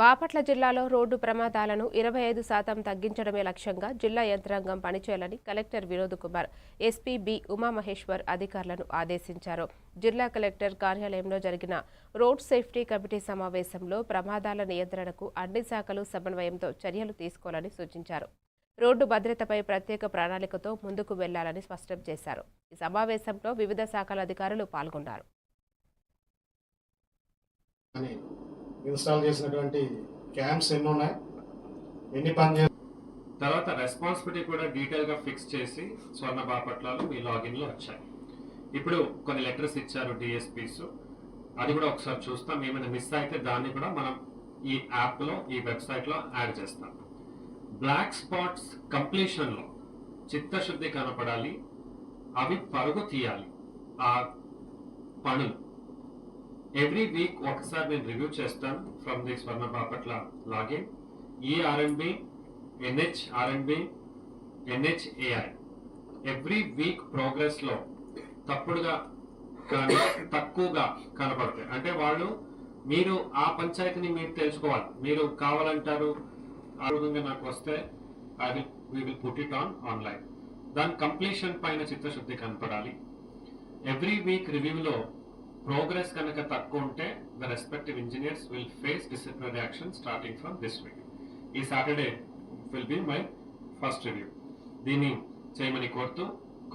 బాపట్ల జిల్లాలో రోడ్డు ప్రమాదాలను 25% తగ్గించడమే లక్ష్యంగా జిల్లా యంత్రాంగం పనిచేయాలని collector Vinod Kumar SP B Umamaheshwar అధికారులను ఆదేశించారు. జిల్లా కలెక్టర్ కార్యాలయంలో జరిగిన రోడ్ సేఫ్టీ కమిటీ సమావేశంలో ప్రమాదాల నియంత్రణకు అన్ని శాఖలు సమన్వయంతో చర్యలు తీసుకోవాలని సూచించారు. రోడ్డు భద్రతపై ప్రత్యేక ప్రణాళికతో ముందుకు వెళ్లాలని స్పష్టం చేశారు. ఈ సమావేశంలో వివిధ శాఖల అధికారులు పాల్గొన్నారు. ఇన్స్టాల్ చేసినటువంటి క్యాంప్స్ ఎన్ని ఉన్నాయి, ఎన్ని పని తర్వాత రెస్పాన్సిబిలిటీ కూడా డీటెయిల్ గా ఫిక్స్ చేసి స్వర్ణ బాపట్లలో మీ లాగిన్ లో వచ్చాయి. ఇప్పుడు కొన్ని లెటర్స్ ఇచ్చారు డిఎస్పీస్, అది కూడా ఒకసారి చూస్తాం. ఏమైనా మిస్ అయితే దాన్ని కూడా మనం ఈ యాప్ లో ఈ వెబ్సైట్ లో యాడ్ చేస్తాం. బ్లాక్ స్పాట్స్ కంప్లీషన్ లో చిత్తశుద్ధి కనపడాలి, అవి పరుగు తీయాలి. ఆ పనులు ఎవ్రీ వీక్ ఒకసారి నేను రివ్యూ చేస్తాను from the Swarna Bapatla login. ERNB, NHRNB, NHAI every week progress లో తప్పుడుగా కానీ తక్కువగా కనపడతాయి. అంటే వాళ్ళు మీరు ఆ పంచాయతీని మీరు తెలుసుకోవాలి. మీరు కావాలంటారు ఆ విధంగా నాకు వస్తే we will put it on online. దాని కంప్లీషన్ పైన చిత్తశుద్ధి కనపడాలి. ఎవ్రీ వీక్ రివ్యూలో ప్రోగ్రెస్ కనుక తక్కువ ఉంటే the respective engineers will face disciplinary action starting from this week. ఈ Saturday will be my first review. దీన్ని చేయమని కోరుతూ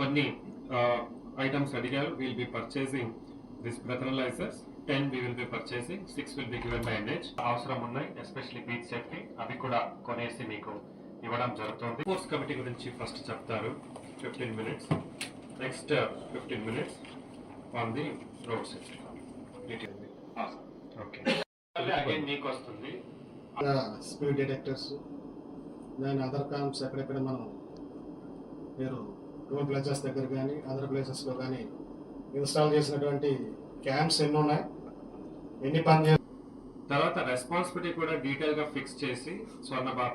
కొన్ని ఐటమ్స్ అడిగారు. Will be purchasing this breathalysers 10 we will be purchasing, 6 will be given by NH. అవసరం ఉన్నాయి, especially beach safety, అవి కూడా కొనేసి మీకు ఇవ్వడం జరుగుతుంది. ఫోర్స్ కమిటీ గురించి ఫస్ట్ చెప్తారు 15 minutes. Next 15 minutes on the road safety. Okay, again మీకు వస్తుంది స్పీడ్ డిటెక్టర్స్, దాని అదర్ కామ్స్ ఎక్కడెక్కడ మనం మీరు టోల్ ప్లేసెస్ దగ్గర కానీ అదర్ ప్లేసెస్లో కానీ ఇన్స్టాల్ చేసినటువంటి క్యాంప్స్ ఎన్ని ఉన్నాయి, ఎన్ని పని తర్వాత రెస్పాన్సిబిలిటీ కూడా డీటెయిల్ గా ఫిక్స్ చేసి స్వర్ణ బాపట్ల